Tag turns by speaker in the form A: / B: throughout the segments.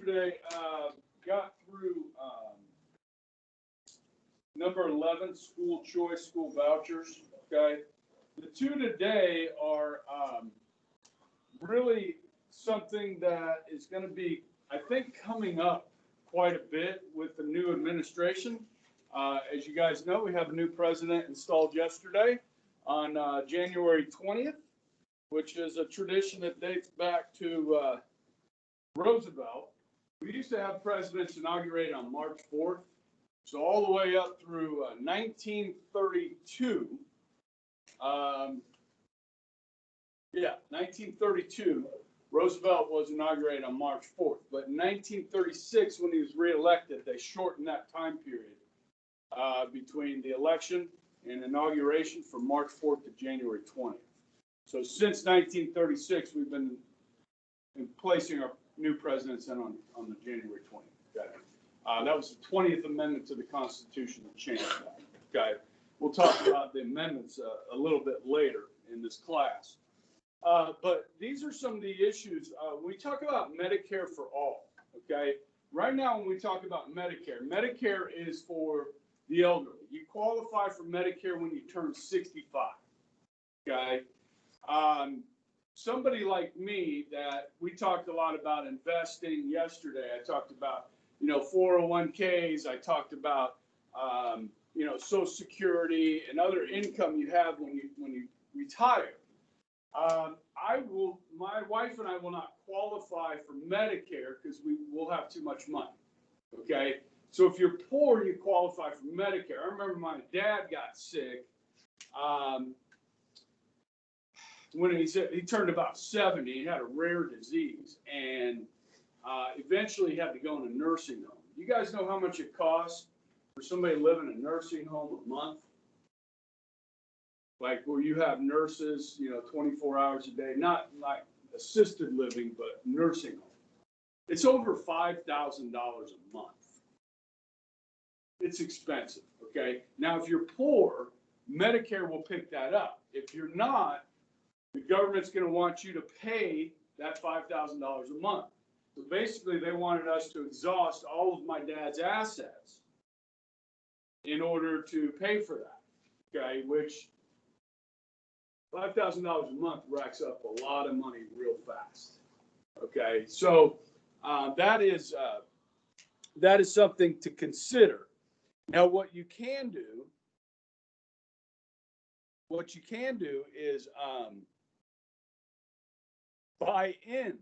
A: yesterday, got through number 11, school choice, school vouchers. Okay. The two today are really something that is going to be, I think, coming up quite a bit with the new administration. As you guys know, we have a new president installed yesterday on January 20th, which is a tradition that dates back to Roosevelt. We used to have presidents inaugurated on March 4th. So all the way up through 1932, 1932, Roosevelt was inaugurated on March 4th. But in 1936, when he was reelected, they shortened that time period between the election and inauguration from March 4th to January 20th. So since 1936, we've been placing our new presidents in on the January 20th. Okay? That was the 20th Amendment to the Constitution that changed that. Okay, we'll talk about the amendments a little bit later in this class. But these are some of the issues. We talk about Medicare for all. Okay, right now when we talk about Medicare, Medicare is for the elderly. You qualify for Medicare when you turn 65. Okay, somebody like me that we talked a lot about investing yesterday. I talked about 401ks. I talked about, Social Security and other income you have when you retire. My wife and I will not qualify for Medicare because we will have too much money. Okay. So if you're poor, you qualify for Medicare. I remember my dad got sick, when he turned about 70. He had a rare disease, and eventually he had to go in a nursing home. You guys know how much it costs for somebody to live in a nursing home a month? Like where you have nurses, 24 hours a day, not like assisted living, but nursing home. It's over $5,000 a month. It's expensive, okay? Now, if you're poor, Medicare will pick that up. If you're not, the government's going to want you to pay that $5,000 a month. So basically, they wanted us to exhaust all of my dad's assets in order to pay for that, okay? Which $5,000 a month racks up a lot of money real fast, okay? So that is something to consider. Now, what you can do is buy in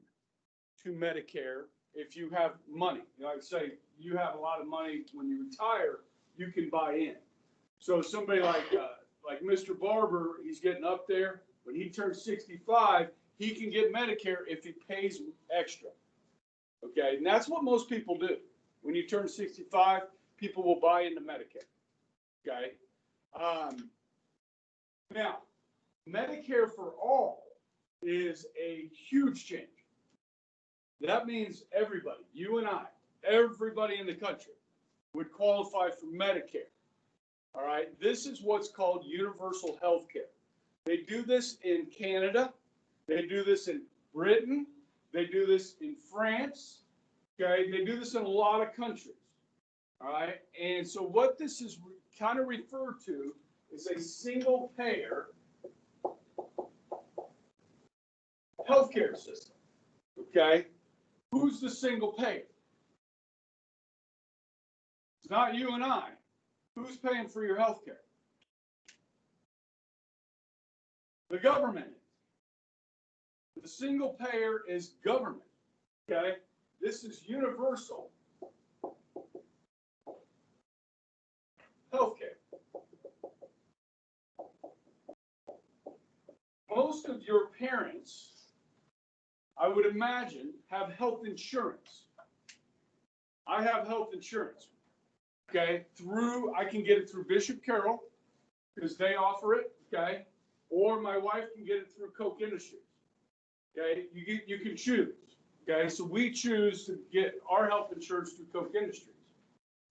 A: to Medicare if you have money. Like say you have a lot of money when you retire, you can buy in. So somebody like Mr. Barber, he's getting up there. When he turns 65, he can get Medicare if he pays extra. Okay, and that's what most people do. When you turn 65, people will buy into Medicare. Okay. Now, Medicare for all is a huge change. That means everybody, you and I, everybody in the country would qualify for Medicare. All right. This is what's called universal health care. They do this in Canada. They do this in Britain. They do this in France. Okay. They do this in a lot of countries. All right. And so what this is kind of referred to is a single payer healthcare system. Okay. Who's the single payer? It's not you and I. Who's paying for your health care? The government. The single payer is government. Okay? This is universal health care. Most of your parents, I would imagine, have health insurance. I have health insurance. Okay, I can get it through Bishop Carroll because they offer it. Okay, or my wife can get it through Koch Industries. Okay, you can choose. Okay, so we choose to get our health insurance through Koch Industries.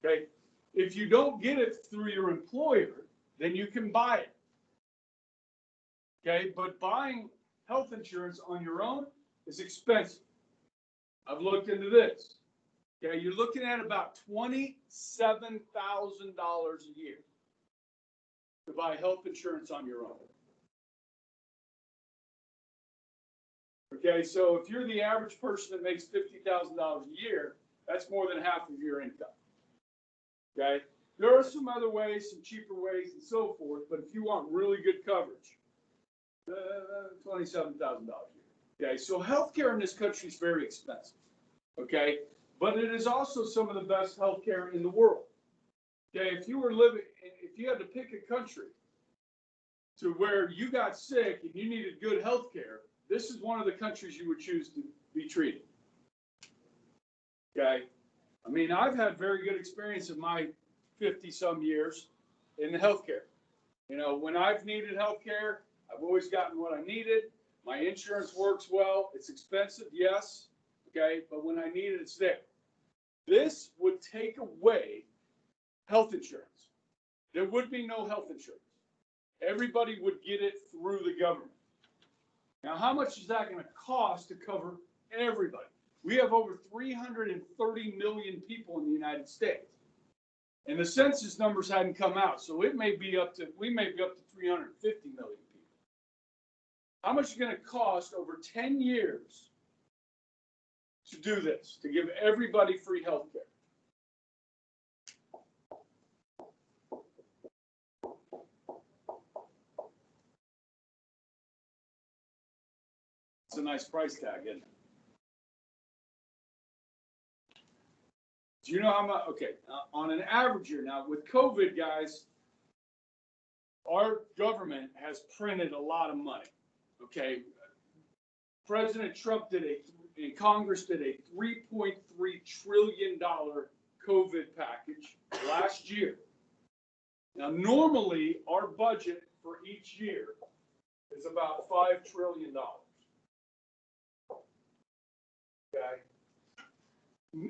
A: Okay, if you don't get it through your employer, then you can buy it. Okay, but buying health insurance on your own is expensive. I've looked into this. Okay, you're looking at about $27,000 a year to buy health insurance on your own. Okay, so if you're the average person that makes $50,000 a year, that's more than half of your income. Okay, there are some other ways, some cheaper ways, and so forth. But if you want really good coverage, $27,000 a year. Okay, so healthcare in this country is very expensive. Okay, but it is also some of the best healthcare in the world. Okay, if you had to pick a country to where you got sick and you needed good healthcare, this is one of the countries you would choose to be treated. Okay, I mean, I've had very good experience in my 50-some years in the healthcare. You know, when I've needed healthcare, I've always gotten what I needed. My insurance works well. It's expensive, yes. Okay, but when I need it, it's there. This would take away health insurance. There would be no health insurance. Everybody would get it through the government. Now, how much is that going to cost to cover everybody? We have over 330 million people in the United States. And the census numbers hadn't come out, so we may be up to 350 million people. How much is it going to cost over 10 years to do this, to give everybody free health care? It's a nice price tag, isn't it? Do you know how much? Okay, on an average year now, with COVID, guys, our government has printed a lot of money. Okay, President Trump and Congress did a $3.3 trillion COVID package last year. Now, normally, our budget for each year is about $5 trillion. Okay,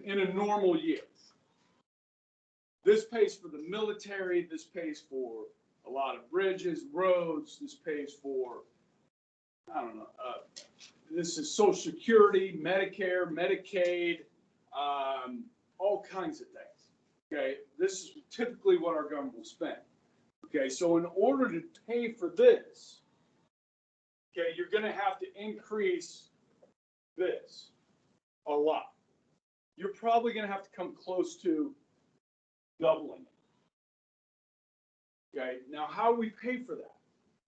A: in a normal year. This pays for the military. This pays for a lot of bridges, roads. This pays for, I don't know, this is Social Security, Medicare, Medicaid, all kinds of things. Okay, this is typically what our government will spend. Okay, so in order to pay for this, okay, you're going to have to increase this a lot. You're probably going to have to come close to doubling it. Okay, now how do we pay for that?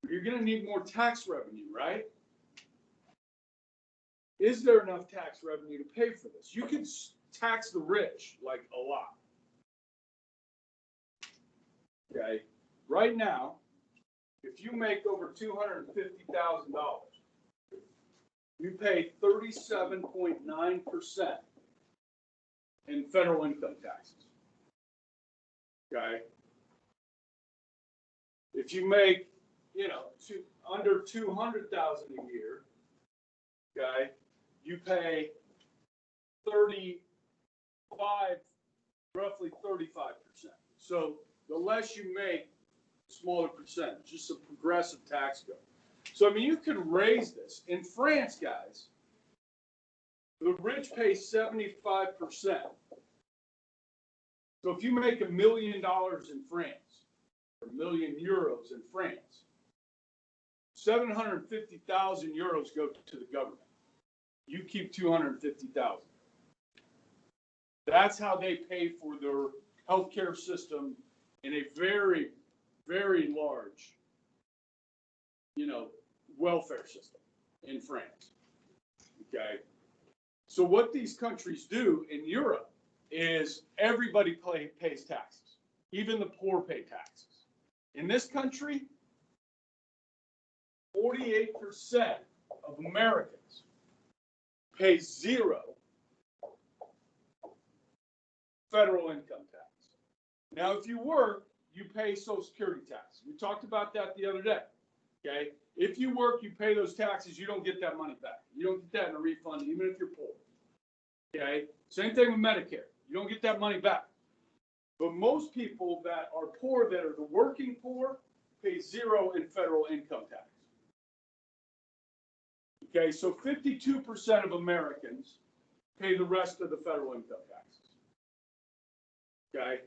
A: You're going to need more tax revenue, right? Is there enough tax revenue to pay for this? You can tax the rich like a lot. Okay, right now, if you make over $250,000, you pay 37.9% in federal income taxes. Okay. If you make, under $200,000 a year, okay, you pay roughly 35%. So the less you make, the smaller percentage, just a progressive tax code. So, I mean, you can raise this. In France, guys, the rich pay 75%. So if you make $1 million in France, or €1 million in France, 750,000 euros go to the government. You keep 250,000. That's how they pay for their healthcare system in a very, very large, welfare system in France. Okay. So what these countries do in Europe is everybody pays taxes. Even the poor pay taxes. In this country, 48% of Americans pay zero federal income tax. Now, if you work, you pay Social Security tax. We talked about that the other day. Okay? If you work, you pay those taxes, you don't get that money back. You don't get that in a refund, even if you're poor. Okay? Same thing with Medicare. You don't get that money back. But most people that are poor, that are the working poor, pay zero in federal income tax. Okay, so 52% of Americans pay the rest of the federal income taxes. Okay.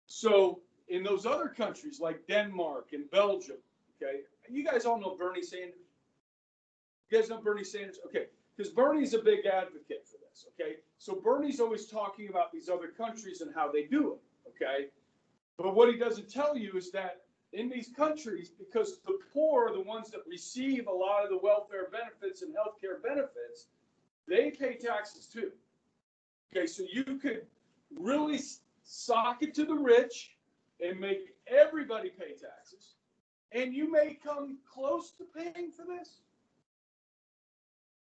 A: So in those other countries like Denmark and Belgium, okay, you guys all know Bernie Sanders. You guys know Bernie Sanders? Okay, because Bernie's a big advocate for this, okay? So Bernie's always talking about these other countries and how they do it, okay? But what he doesn't tell you is that in these countries, because the poor are the ones that receive a lot of the welfare benefits and healthcare benefits, they pay taxes too. Okay, so you could really sock it to the rich and make everybody pay taxes, and you may come close to paying for this.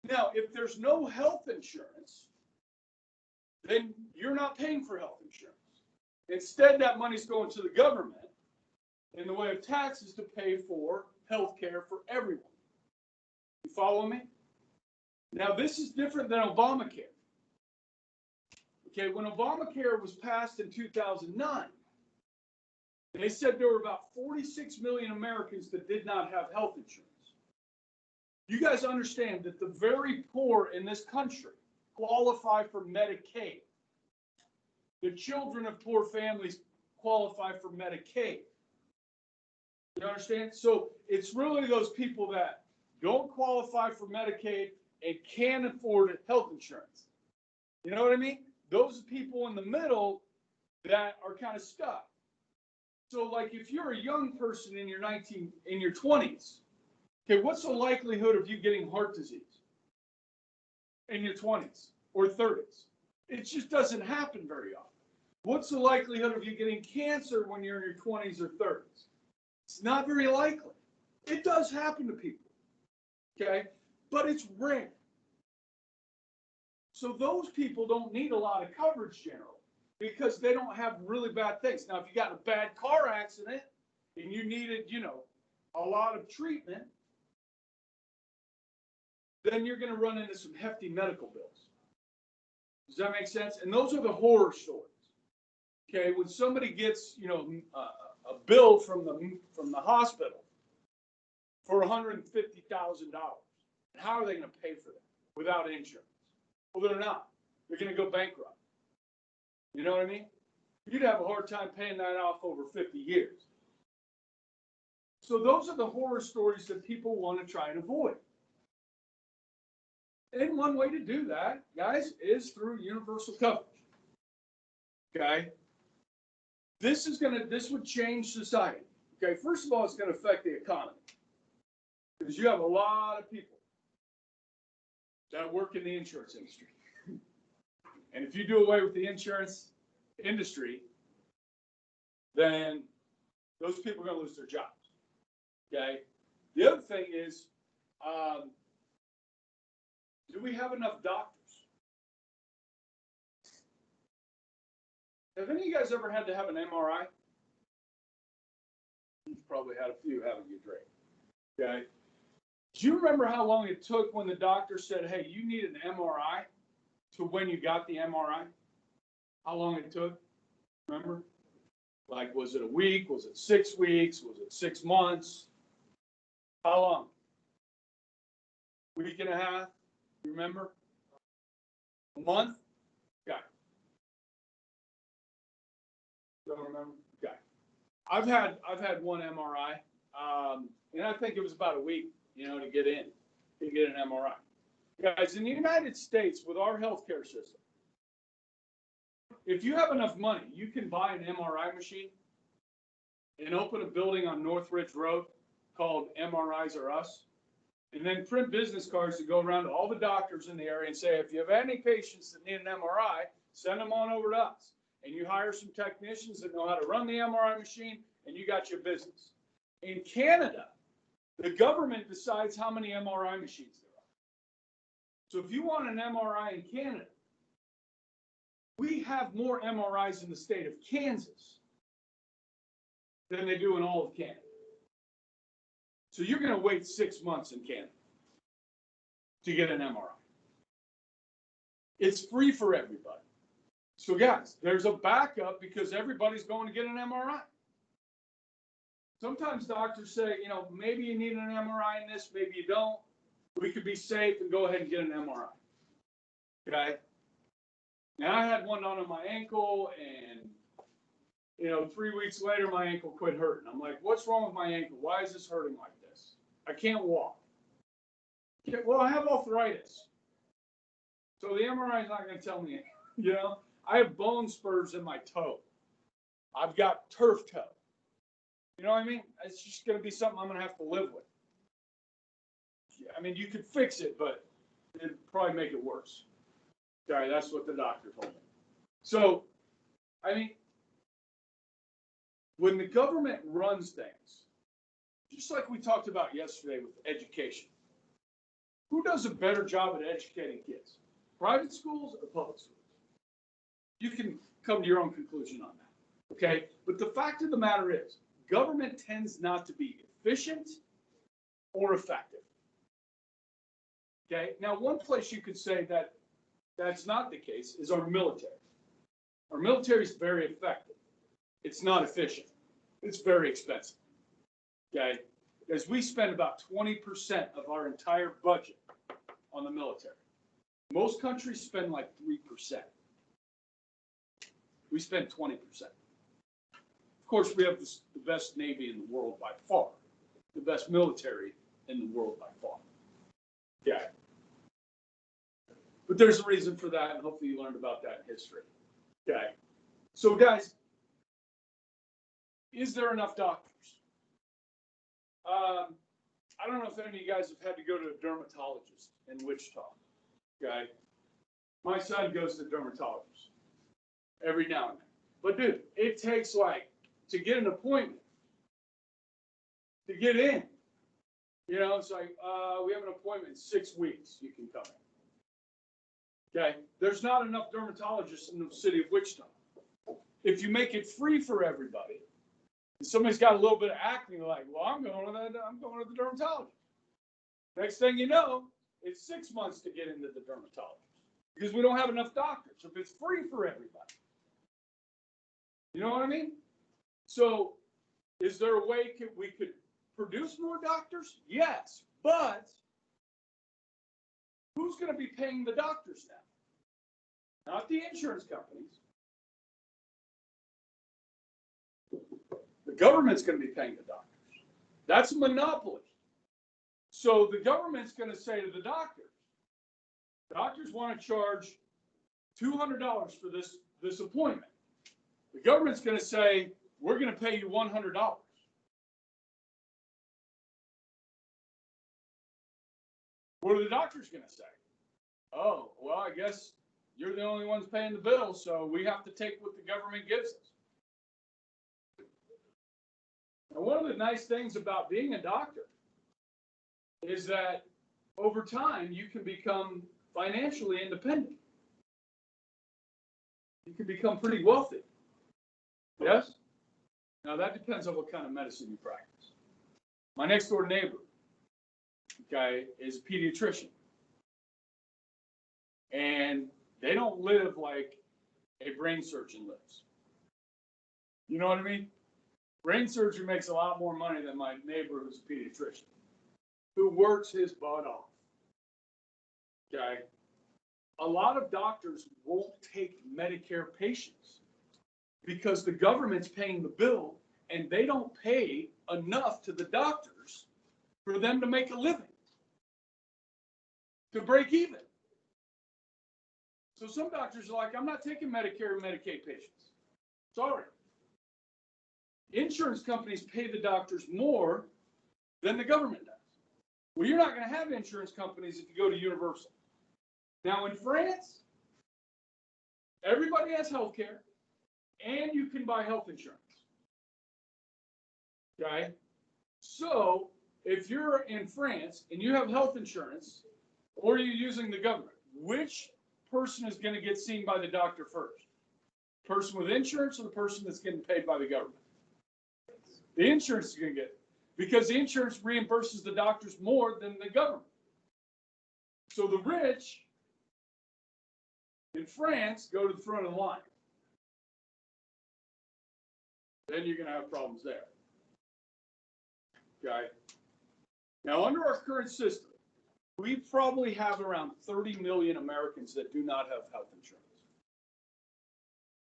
A: Now, if there's no health insurance, then you're not paying for health insurance. Instead, that money's going to the government in the way of taxes to pay for health care for everyone. You follow me? Now, this is different than Obamacare. Okay, when Obamacare was passed in 2009, they said there were about 46 million Americans that did not have health insurance. You guys understand that the very poor in this country qualify for Medicaid. The children of poor families qualify for Medicaid. You understand? So it's really those people that don't qualify for Medicaid and can't afford health insurance. You know what I mean? Those people in the middle that are kind of stuck. So like if you're a young person in your 20s, okay, what's the likelihood of you getting heart disease in your 20s or 30s? It just doesn't happen very often. What's the likelihood of you getting cancer when you're in your 20s or 30s? It's not very likely. It does happen to people, okay? But it's rare. So those people don't need a lot of coverage generally because they don't have really bad things. Now, if you got in a bad car accident and you needed, a lot of treatment, then you're going to run into some hefty medical bills. Does that make sense? And those are the horror stories. Okay, when somebody gets, a bill from the hospital for $150,000, how are they going to pay for that without insurance? Well, they're not. They're going to go bankrupt. You know what I mean? You'd have a hard time paying that off over 50 years. So those are the horror stories that people want to try and avoid. And one way to do that, guys, is through universal coverage. Okay? This would change society. Okay, first of all, it's going to affect the economy. Because you have a lot of people that work in the insurance industry. And if you do away with the insurance industry, then those people are going to lose their jobs. Okay? The other thing is, do we have enough doctors? Have any of you guys ever had to have an MRI? You've probably had a few, haven't you, Drake? Okay. Do you remember how long it took when the doctor said, hey, you need an MRI, to when you got the MRI? How long it took? Remember? Like, was it a week? Was it 6 weeks? Was it 6 months? How long? Week and a half? You remember? A month? Okay. Don't remember? Okay. I've had one MRI, and I think it was about a week, to get an MRI. Guys, in the United States, with our healthcare system, if you have enough money, you can buy an MRI machine and open a building on Northridge Road called MRIs Are Us, and then print business cards to go around to all the doctors in the area and say, if you have any patients that need an MRI, send them on over to us. And you hire some technicians that know how to run the MRI machine, and you got your business. In Canada, the government decides how many MRI machines there are. So if you want an MRI in Canada, we have more MRIs in the state of Kansas than they do in all of Canada. So you're going to wait 6 months in Canada to get an MRI. It's free for everybody. So guys, there's a backup because everybody's going to get an MRI. Sometimes doctors say, maybe you need an MRI in this, maybe you don't. We could be safe and go ahead and get an MRI. Okay? Now I had one done on my ankle, and You know, 3 weeks later, my ankle quit hurting. I'm like, what's wrong with my ankle? Why is this hurting like this? I can't walk. Well, I have arthritis. So the MRI is not going to tell me, you know, I have bone spurs in my toe. I've got turf toe. You know what I mean? It's just going to be something I'm going to have to live with. I mean, you could fix it, but it'd probably make it worse. Okay, that's what the doctor told me. So, I mean, when the government runs things, just like we talked about yesterday with education, who does a better job at educating kids? Private schools or public schools? You can come to your own conclusion on that, okay? But the fact of the matter is, government tends not to be efficient or effective, okay? Now, one place you could say that that's not the case is our military. Our military is very effective. It's not efficient. It's very expensive, okay? Because we spend about 20% of our entire budget on the military. Most countries spend like 3%. We spend 20%. Of course, we have the best Navy in the world by far, the best military in the world by far. Yeah. But there's a reason for that, and hopefully you learned about that in history. Okay. So, guys, is there enough doctors? I don't know if any of you guys have had to go to a dermatologist in Wichita. Okay. My son goes to a dermatologist every now and then. But, dude, it takes, like, to get an appointment, to get in. You know, it's like, we have an appointment in 6 weeks. You can come in. Okay. There's not enough dermatologists in the city of Wichita. If you make it free for everybody, and somebody's got a little bit of acne, like, well, I'm going to the dermatologist. Next thing you know, it's 6 months to get into the dermatologist because we don't have enough doctors. If it's free for everybody, you know what I mean? So, is there a way we could produce more doctors? Yes, but who's going to be paying the doctors now? Not the insurance companies. The government's going to be paying the doctors. That's a monopoly. So the government's going to say to the doctors want to charge $200 for this appointment. The government's going to say, we're going to pay you $100. What are the doctors going to say? Oh, well, I guess you're the only ones paying the bill, so we have to take what the government gives us. Now, one of the nice things about being a doctor is that over time you can become financially independent. You can become pretty wealthy. Yes? Now, that depends on what kind of medicine you practice. My next door neighbor, okay, is a pediatrician. And they don't live like a brain surgeon lives. You know what I mean? Brain surgery makes a lot more money than my neighbor who's a pediatrician, who works his butt off. Okay? A lot of doctors won't take Medicare patients because the government's paying the bill and they don't pay enough to the doctors for them to make a living, to break even. So some doctors are like, I'm not taking Medicare and Medicaid patients. Sorry. Insurance companies pay the doctors more than the government does. Well, you're not going to have insurance companies if you go to Universal. Now, in France, everybody has health care, and you can buy health insurance. Okay? So, if you're in France and you have health insurance, or you're using the government, which person is going to get seen by the doctor first? The person with insurance or the person that's getting paid by the government? The insurance is going to get it because the insurance reimburses the doctors more than the government. So the rich in France go to the front of the line. Then you're going to have problems there. Okay. Now, under our current system, we probably have around 30 million Americans that do not have health insurance.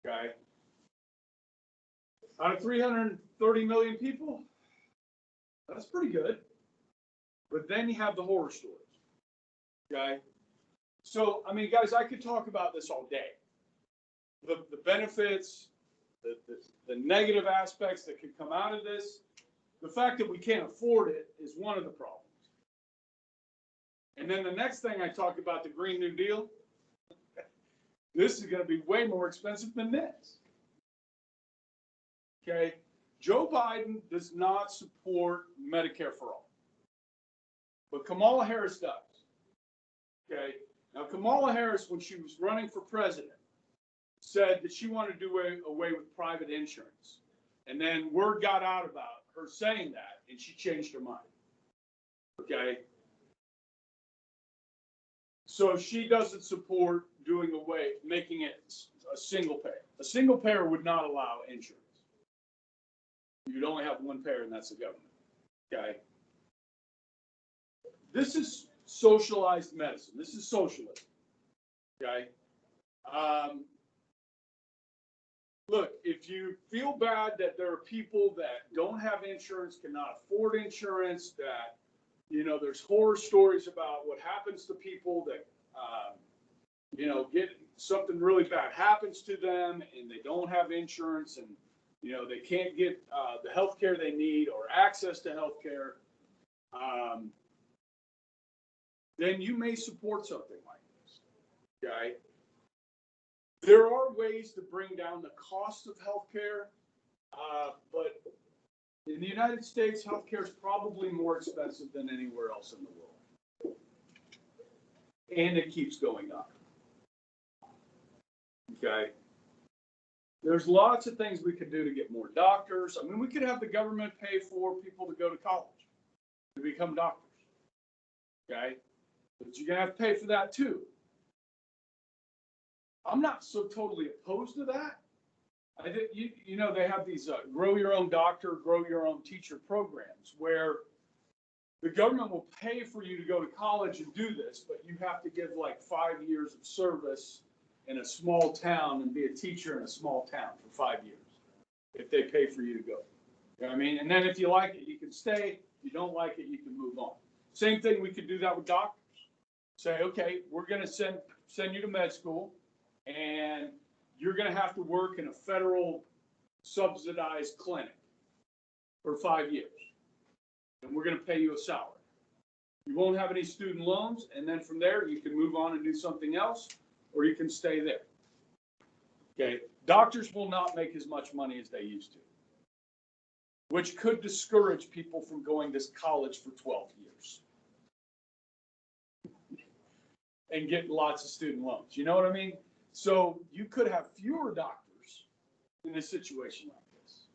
A: Okay. Out of 330 million people, that's pretty good. But then you have the horror stories. Okay? So, I mean, guys, I could talk about this all day. The benefits, the negative aspects that could come out of this. The fact that we can't afford it is one of the problems. And then the next thing I talk about, the Green New Deal, this is going to be way more expensive than this. Okay? Joe Biden does not support Medicare for all. But Kamala Harris does. Okay? Now, Kamala Harris, when she was running for president, said that she wanted to do away with private insurance. And then word got out about her saying that, and she changed her mind. Okay? So she doesn't support doing away, making it a single payer. A single payer would not allow insurance. You'd only have one payer, and that's the government. Okay? This is socialized medicine. This is socialism. Okay? Look, if you feel bad that there are people that don't have insurance, cannot afford insurance, that, you know, there's horror stories about what happens to people that, you know, get something really bad happens to them and they don't have insurance and, you know, they can't get the health care they need or access to health care, then you may support something like this. Okay? There are ways to bring down the cost of healthcare, but in the United States, healthcare is probably more expensive than anywhere else in the world. And it keeps going up. Okay? There's lots of things we could do to get more doctors. I mean, we could have the government pay for people to go to college, to become doctors. Okay? But you're going to have to pay for that too. I'm not so totally opposed to that. I think, you know, they have these grow your own doctor, grow your own teacher programs where the government will pay for you to go to college and do this, but you have to give like 5 years of service in a small town and be a teacher in a small town for 5 years if they pay for you to go. You know what I mean? And then if you like it, you can stay. If you don't like it, you can move on. Same thing, we could do that with doctors. Say, okay, we're going to send you to med school, and you're going to have to work in a federal subsidized clinic for 5 years. And we're going to pay you a salary. You won't have any student loans, and then from there, you can move on and do something else, or you can stay there. Okay? Doctors will not make as much money as they used to, which could discourage people from going to college for 12 years and get lots of student loans. You know what I mean? So you could have fewer doctors in a situation like this.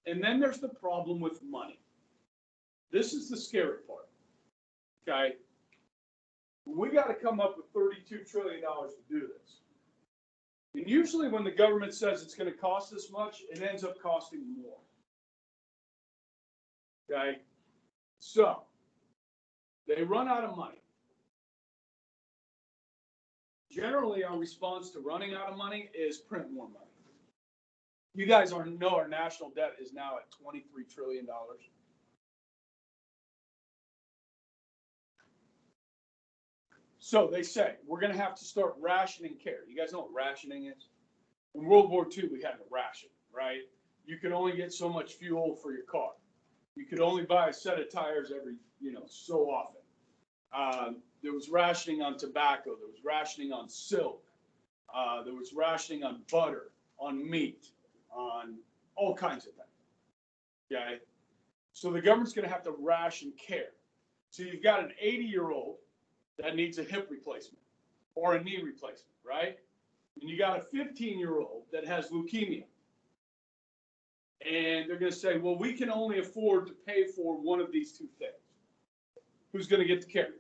A: And then there's the problem with money. This is the scary part. Okay? We got to come up with $32 trillion to do this. And usually when the government says it's going to cost this much, it ends up costing more. Okay? So, they run out of money. Generally, our response to running out of money is print more money. You guys know our national debt is now at $23 trillion. So they say we're going to have to start rationing care. You guys know what rationing is? In World War II, we had a ration, right? You could only get so much fuel for your car. You could only buy a set of tires every, so often. There was rationing on tobacco. There was rationing on silk. There was rationing on butter, on meat, on all kinds of things. Okay? So the government's going to have to ration care. So you've got an 80-year-old that needs a hip replacement or a knee replacement, right? And you got a 15-year-old that has leukemia. And they're going to say, well, we can only afford to pay for one of these two things. Who's going to get the care?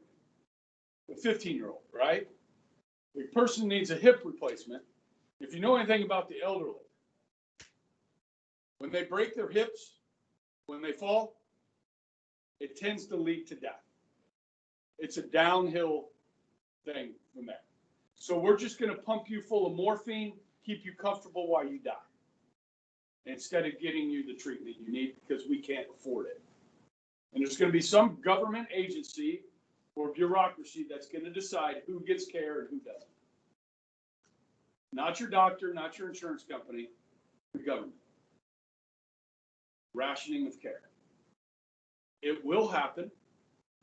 A: The 15-year-old, right? The person needs a hip replacement. If you know anything about the elderly, when they break their hips, when they fall, it tends to lead to death. It's a downhill thing from there. So we're just going to pump you full of morphine, keep you comfortable while you die. instead of getting you the treatment you need because we can't afford it. And there's going to be some government agency or bureaucracy that's going to decide who gets care and who doesn't. Not your doctor, not your insurance company, the government. Rationing of care. It will happen.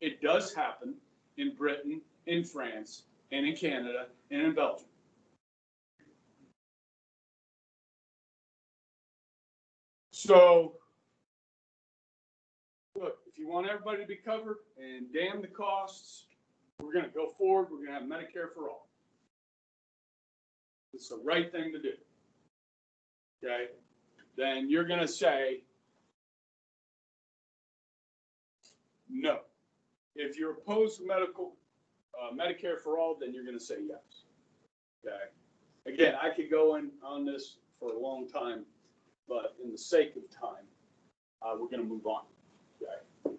A: It does happen in Britain, in France, and in Canada, and in Belgium. So, look, if you want everybody to be covered and damn the costs, we're going to go forward. We're going to have Medicare for all. It's the right thing to do. Okay? Then you're going to say no. If you're opposed to Medicare for all, then you're going to say yes. Okay? Again, I could go on this for a long time, but in the sake of time, we're going to move on. Okay?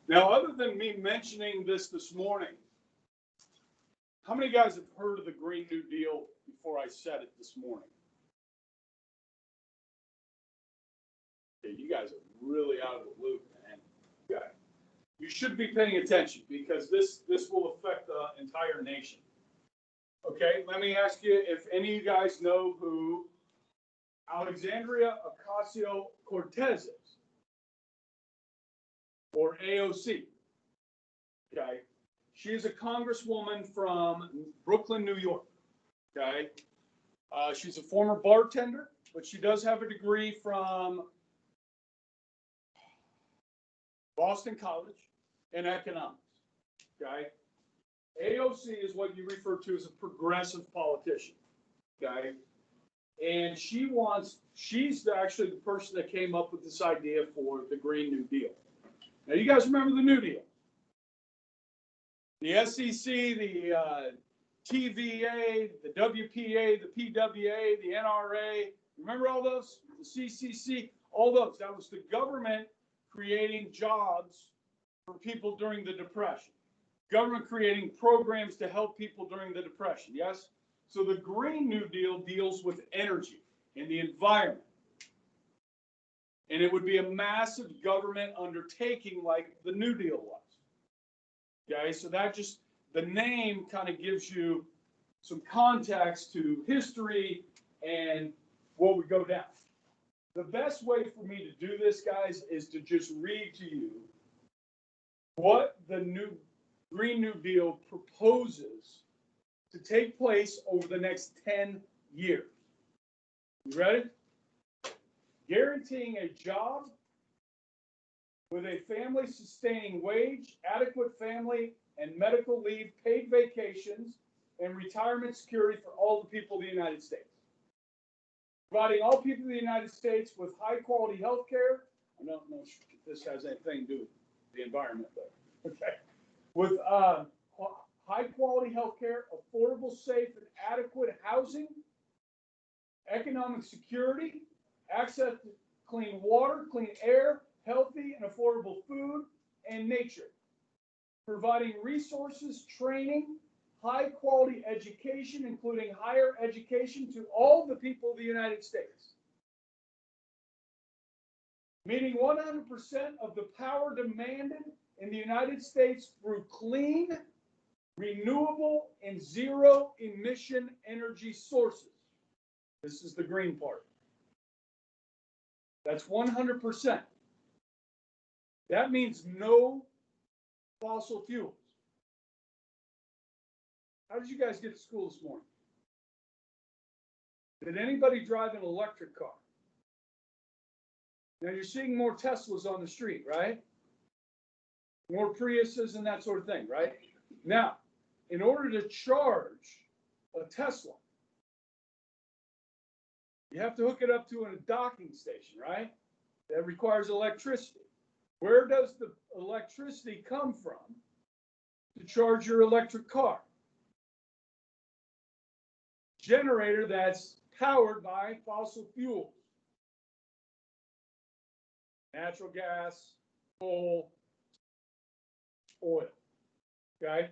A: Now, other than me mentioning this morning, how many guys have heard of the Green New Deal before I said it this morning? Okay, you guys are really out of the loop, man. Okay. You should be paying attention because this will affect the entire nation. Okay, let me ask you if any of you guys know who Alexandria Ocasio-Cortez is, or AOC. Okay, she is a congresswoman from Brooklyn, New York. Okay, she's a former bartender, but she does have a degree from Boston College in economics. Okay, AOC is what you refer to as a progressive politician. Okay. And she's actually the person that came up with this idea for the Green New Deal. Now, you guys remember the New Deal? The SEC, the TVA, the WPA, the PWA, the NRA. Remember all those? The CCC, all those. That was the government creating jobs for people during the Depression. Government creating programs to help people during the Depression, yes? So the Green New Deal deals with energy and the environment. And it would be a massive government undertaking like the New Deal was. Okay, so that just, the name kind of gives you some context to history and what would go down. The best way for me to do this, guys, is to just read to you what the Green New Deal proposes to take place over the next 10 years. You ready? Guaranteeing a job with a family-sustaining wage, adequate family and medical leave, paid vacations, and retirement security for all the people of the United States. Providing all people in the United States with high-quality health care. I don't know if this has anything to do with the environment, but okay. With high-quality health care, affordable, safe, and adequate housing, economic security, access to clean water, clean air, healthy and affordable food, and nature. Providing resources, training, high-quality education, including higher education to all the people of the United States. Meeting 100% of the power demanded in the United States through clean, renewable, and zero-emission energy sources. This is the green part. That's 100%. That means no fossil fuels. How did you guys get to school this morning? Did anybody drive an electric car? Now you're seeing more Teslas on the street, right? More Priuses and that sort of thing, right? Now, in order to charge a Tesla, you have to hook it up to a docking station, right? That requires electricity. Where does the electricity come from to charge your electric car? Generator that's powered by fossil fuels. Natural gas, coal, oil. Okay?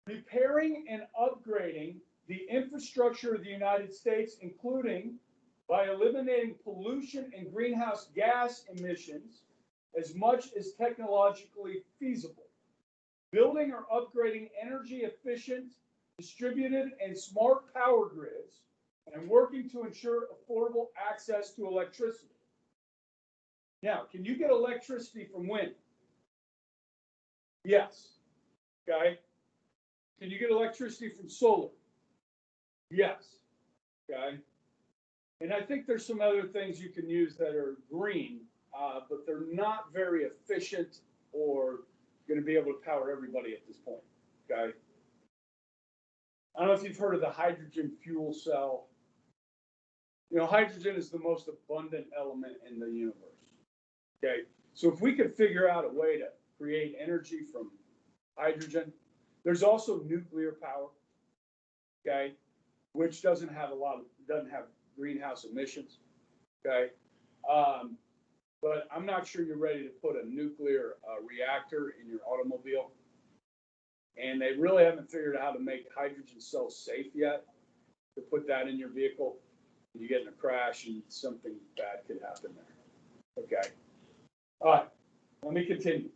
A: Repairing and upgrading the infrastructure of the United States, including by eliminating pollution and greenhouse gas emissions as much as technologically feasible, building or upgrading energy efficient, distributed, and smart power grids, and working to ensure affordable access to electricity. Now, can you get electricity from wind? Yes. Okay. Can you get electricity from solar? Yes. Okay. And I think there's some other things you can use that are green, but they're not very efficient or going to be able to power everybody at this point. Okay. I don't know if you've heard of the hydrogen fuel cell. You know, hydrogen is the most abundant element in the universe. Okay. So if we could figure out a way to create energy from hydrogen, there's also nuclear power. Okay. Which doesn't have greenhouse emissions. Okay. But I'm not sure you're ready to put a nuclear reactor in your automobile. And they really haven't figured out how to make hydrogen cells safe yet to put that in your vehicle. You get in a crash and something bad could happen there. Okay. All right. Let me continue.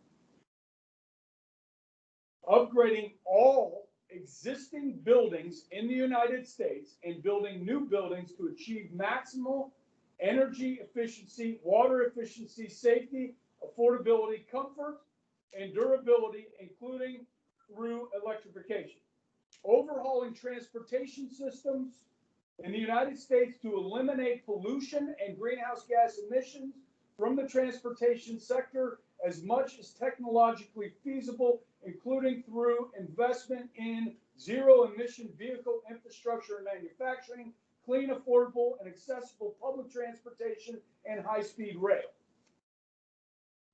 A: Upgrading all existing buildings in the United States and building new buildings to achieve maximal energy efficiency, water efficiency, safety, affordability, comfort, and durability, including through electrification. Overhauling transportation systems in the United States to eliminate pollution and greenhouse gas emissions from the transportation sector as much as technologically feasible, including through investment in zero-emission vehicle infrastructure and manufacturing, clean, affordable, and accessible public transportation, and high-speed rail.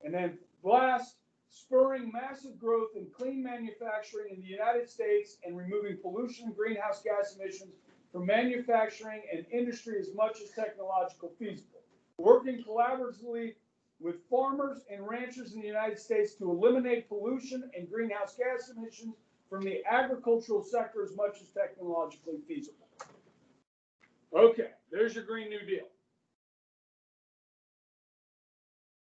A: And then last, spurring massive growth in clean manufacturing in the United States and removing pollution and greenhouse gas emissions from manufacturing and industry as much as technological feasible. Working collaboratively with farmers and ranchers in the United States to eliminate pollution and greenhouse gas emissions from the agricultural sector as much as technologically feasible. Okay, there's your Green New Deal.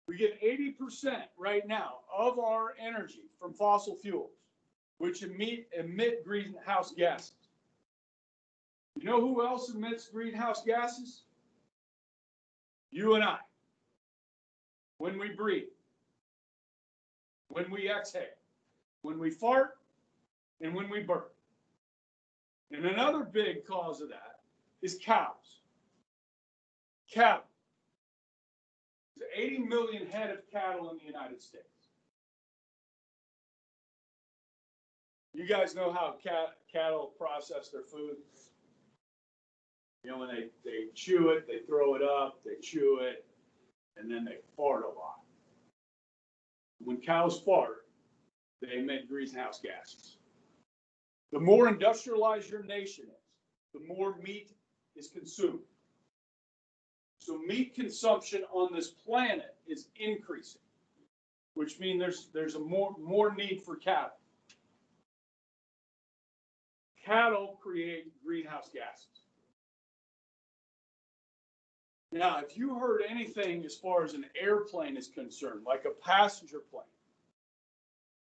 A: We get 80% right now of our energy from fossil fuels, which emit greenhouse gases. You know who else emits greenhouse gases? You and I. When we breathe, when we exhale, when we fart, and when we burp. And another big cause of that is cows. Cattle. There's 80 million head of cattle in the United States. You guys know how cattle process their food? You know, when they chew it, they throw it up, they chew it, and then they fart a lot. When cows fart, they emit greenhouse gases. The more industrialized your nation is, the more meat is consumed. So meat consumption on this planet is increasing, which means there's a more need for cattle. Cattle create greenhouse gases. Now, if you heard anything as far as an airplane is concerned, like a passenger plane,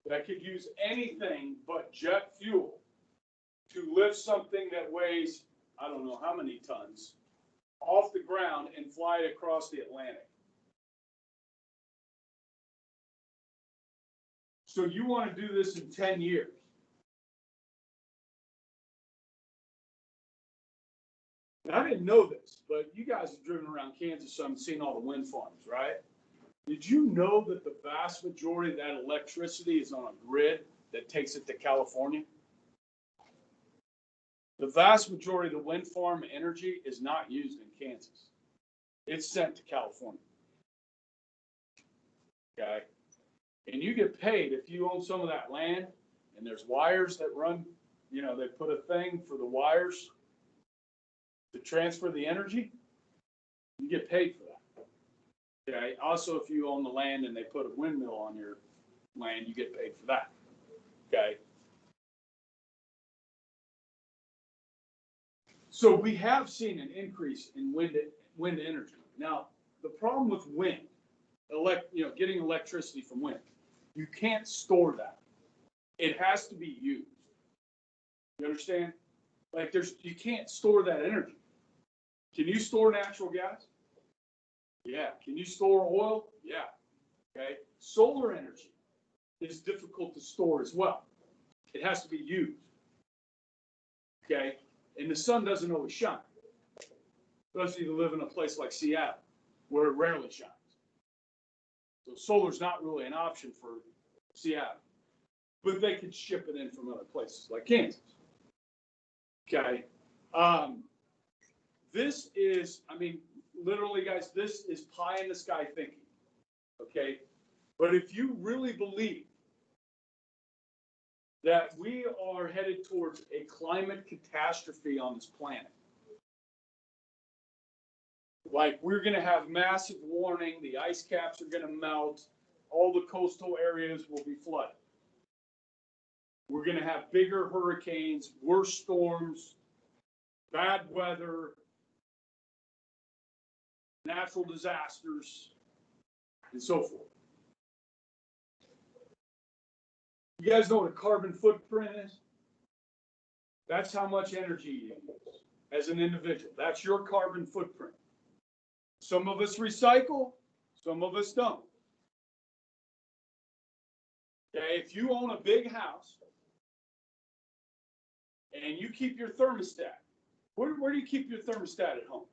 A: that could use anything but jet fuel to lift something that weighs, I don't know how many tons, off the ground and fly it across the Atlantic. So you want to do this in 10 years. Now, I didn't know this, but you guys have driven around Kansas some and seen all the wind farms, right? Did you know that the vast majority of that electricity is on a grid that takes it to California? The vast majority of the wind farm energy is not used in Kansas. It's sent to California. Okay? And you get paid if you own some of that land and there's wires that run, you know, they put a thing for the wires to transfer the energy, you get paid for that. Okay. Also, if you own the land and they put a windmill on your land, you get paid for that. Okay. So we have seen an increase in wind energy. Now, the problem with wind, getting electricity from wind, you can't store that. It has to be used. You understand? Like you can't store that energy. Can you store natural gas? Yeah. Can you store oil? Yeah. Okay. Solar energy is difficult to store as well. It has to be used. Okay. And the sun doesn't always shine. Especially if you live in a place like Seattle, where it rarely shines. So solar's not really an option for Seattle. But they can ship it in from other places like Kansas. Okay. This is, literally, guys, this is pie in the sky thinking. Okay. But if you really believe that we are headed towards a climate catastrophe on this planet, like we're going to have massive warming, the ice caps are going to melt, all the coastal areas will be flooded. We're going to have bigger hurricanes, worse storms, bad weather, natural disasters, and so forth. You guys know what a carbon footprint is? That's how much energy you use as an individual. That's your carbon footprint. Some of us recycle, some of us don't. Okay, if you own a big house and you keep your thermostat, where do you keep your thermostat at home?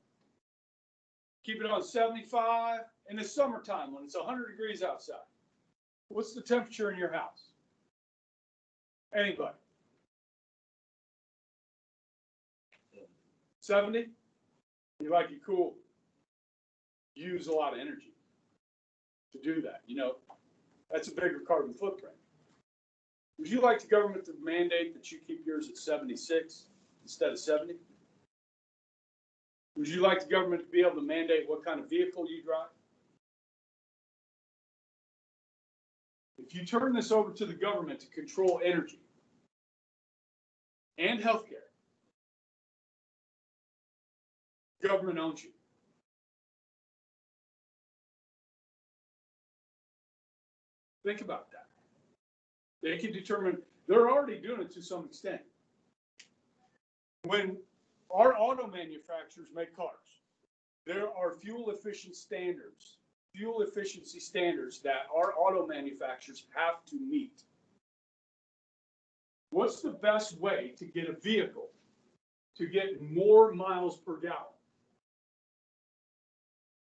A: Keep it on 75 in the summertime when it's 100 degrees outside. What's the temperature in your house? Anybody? 70? You like it cool. You use a lot of energy to do that. That's a bigger carbon footprint. Would you like the government to mandate that you keep yours at 76 instead of 70? Would you like the government to be able to mandate what kind of vehicle you drive? If you turn this over to the government to control energy and healthcare, government owns you. Think about that. They can determine, they're already doing it to some extent. When our auto manufacturers make cars, there are fuel efficiency standards that our auto manufacturers have to meet. What's the best way to get a vehicle to get more miles per gallon?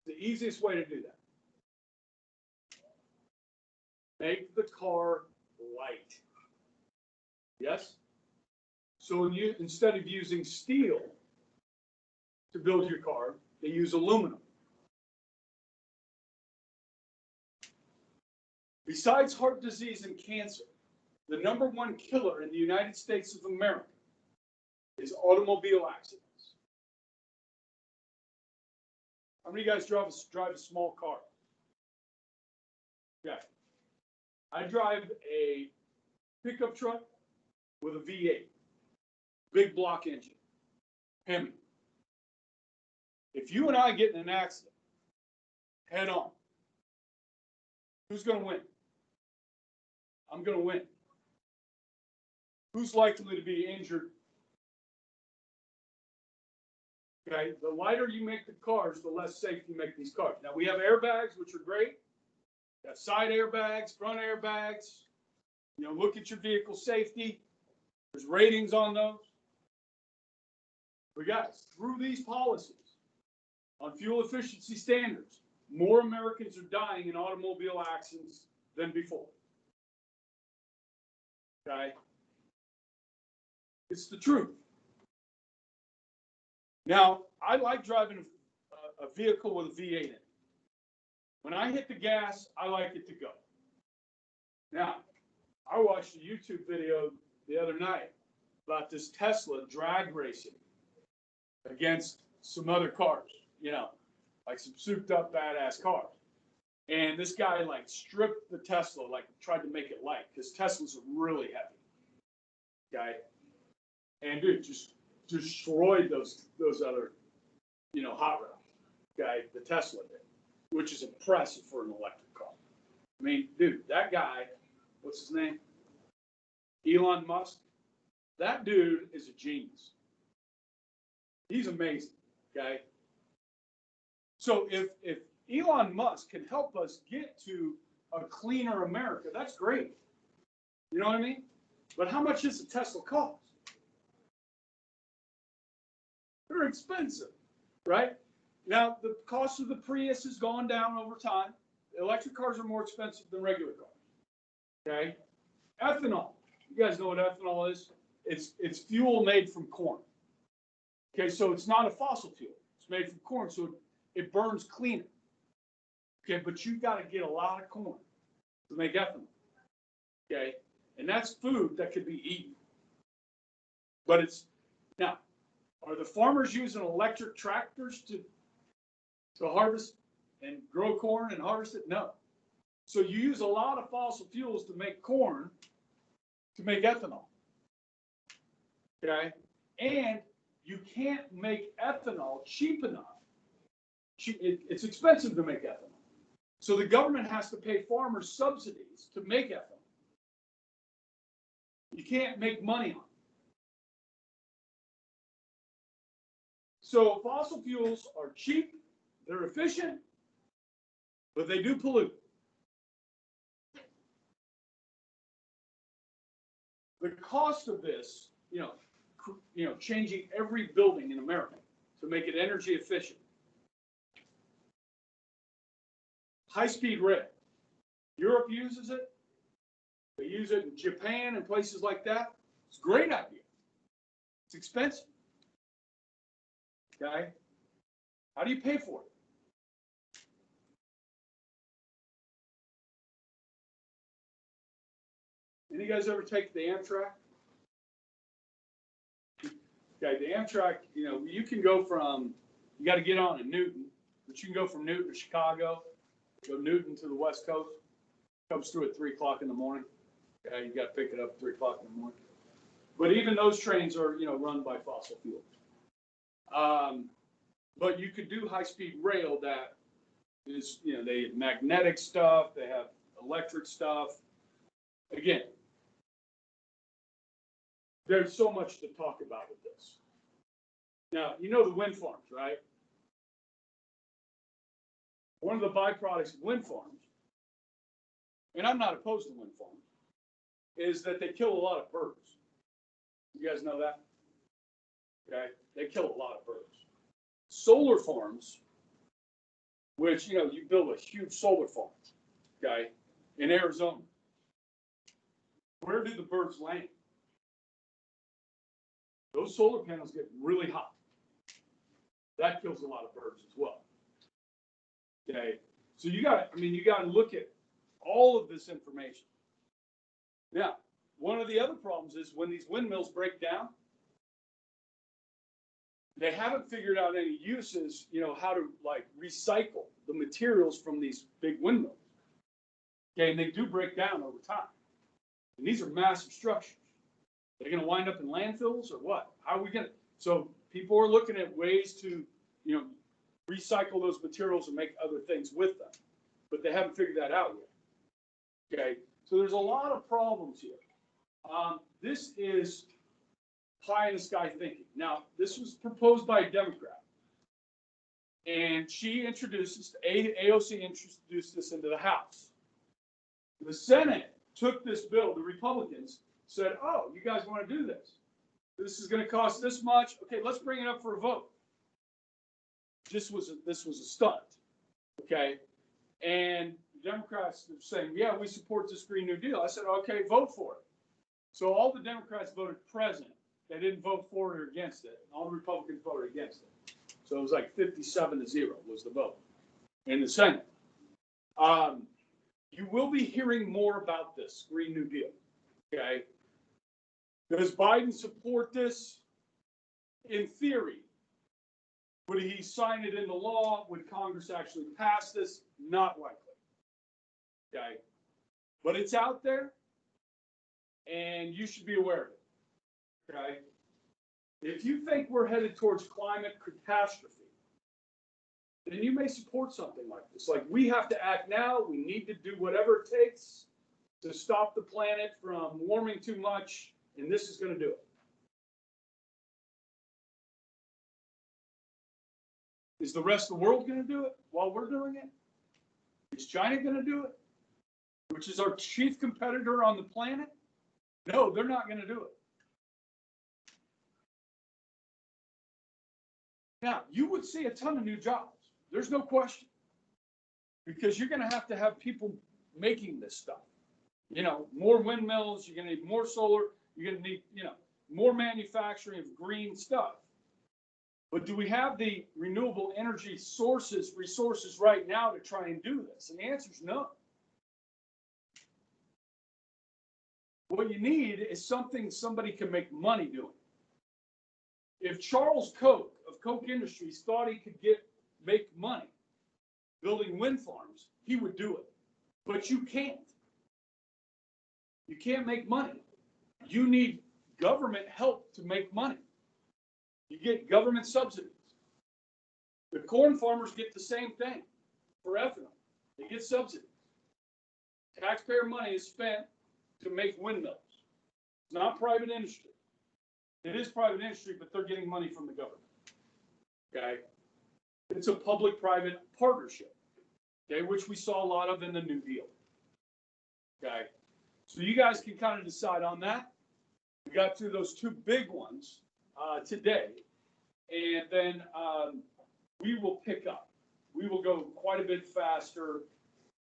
A: The easiest way to do that. Make the car light. Yes? So instead of using steel to build your car, they use aluminum. Besides heart disease and cancer, the #1 killer in the United States of America is automobile accidents. How many of you guys drive a small car? Yeah. I drive a pickup truck with a V8, big block engine, Hemi. If you and I get in an accident, head on, who's going to win? I'm going to win. Who's likely to be injured? Okay, the lighter you make the cars, the less safe you make these cars. Now, we have airbags, which are great. We have side airbags, front airbags. Look at your vehicle safety. There's ratings on those. But guys, through these policies on fuel efficiency standards, more Americans are dying in automobile accidents than before. Okay? It's the truth. Now, I like driving a vehicle with a V8 in it. When I hit the gas, I like it to go. Now, I watched a YouTube video the other night about this Tesla drag racing against some other cars, like some souped up badass cars. And this guy stripped the Tesla, tried to make it light, because Teslas are really heavy. Okay? And dude, just destroyed those other, hot rods. Okay, the Tesla did, which is impressive for an electric car. I mean, dude, that guy, what's his name? Elon Musk. That dude is a genius. He's amazing. Okay. So if Elon Musk can help us get to a cleaner America, that's great. You know what I mean? But how much does a Tesla cost? They're expensive, right? Now, the cost of the Prius has gone down over time. Electric cars are more expensive than regular cars. Okay? Ethanol. You guys know what ethanol is? It's fuel made from corn. Okay, so it's not a fossil fuel. It's made from corn, so it burns cleaner. Okay, but you got to get a lot of corn to make ethanol. Okay, and that's food that could be eaten. But now, are the farmers using electric tractors to harvest and grow corn and harvest it? No. So you use a lot of fossil fuels to make corn, to make ethanol. Okay, and you can't make ethanol cheap enough. It's expensive to make ethanol. So the government has to pay farmers subsidies to make ethanol. You can't make money on it. So fossil fuels are cheap, they're efficient, but they do pollute. The cost of this, changing every building in America to make it energy efficient. High-speed rail. Europe uses it. They use it in Japan and places like that. It's a great idea. It's expensive. Okay? How do you pay for it? Any guys ever take the Amtrak? Okay, the Amtrak, you can go from, you got to get on in Newton, but you can go from Newton to Chicago, go Newton to the West Coast, comes through at 3 o'clock in the morning. Okay, you got to pick it up at 3 o'clock in the morning. But even those trains are, run by fossil fuels. But you could do high-speed rail that is, they have magnetic stuff, they have electric stuff. Again, there's so much to talk about with this. Now, the wind farms, right? One of the byproducts of wind farms, and I'm not opposed to wind farms, is that they kill a lot of birds. You guys know that? Okay? They kill a lot of birds. Solar farms, which, you build a huge solar farm, okay, in Arizona. Where do the birds land? Those solar panels get really hot. That kills a lot of birds as well. Okay, so you got to look at all of this information. Now, one of the other problems is when these windmills break down, they haven't figured out any uses, how to recycle the materials from these big windmills. Okay, and they do break down over time. And these are massive structures. They're going to wind up in landfills or what? How are we going to? So people are looking at ways to, recycle those materials and make other things with them, but they haven't figured that out yet. Okay, so there's a lot of problems here. This is pie in the sky thinking. Now, this was proposed by a Democrat, and she introduced this. AOC introduced this into the House. The Senate took this bill. The Republicans said, "Oh, you guys want to do this? This is going to cost this much. Okay, let's bring it up for a vote." This was a stunt. Okay, and the Democrats are saying, "Yeah, we support this Green New Deal." I said, "Okay, vote for it." So all the Democrats voted present. They didn't vote for it or against it. All the Republicans voted against it. So it was like 57-0 was the vote in the Senate. You will be hearing more about this Green New Deal. Okay. Does Biden support this? In theory. Would he sign it into law? Would Congress actually pass this? Not likely. Okay. But it's out there, and you should be aware of it. Okay. If you think we're headed towards climate catastrophe, then you may support something like this. Like, we have to act now. We need to do whatever it takes to stop the planet from warming too much, and this is going to do it. Is the rest of the world going to do it while we're doing it? Is China going to do it, which is our chief competitor on the planet? No, they're not going to do it. Now, you would see a ton of new jobs. There's no question. Because you're going to have people making this stuff. You know, more windmills, you're going to need more solar, you're going to need, you know, more manufacturing of green stuff. But do we have the renewable energy resources right now to try and do this? And the answer is no. What you need is something somebody can make money doing. If Charles Koch of Koch Industries thought he could make money building wind farms, he would do it. But you can't. You can't make money. You need government help to make money. You get government subsidies. The corn farmers get the same thing for ethanol. They get subsidies. Taxpayer money is spent to make windmills. It's not private industry. It is private industry, but they're getting money from the government. Okay? It's a public-private partnership, okay, which we saw a lot of in the New Deal. Okay? So you guys can kind of decide on that. We got through those two big ones today, and then we will pick up. We will go quite a bit faster,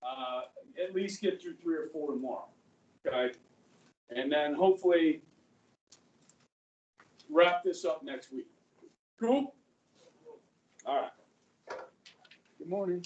A: at least get through 3 or 4 tomorrow. Okay? And then hopefully wrap this up next week. Cool? All right. Good morning.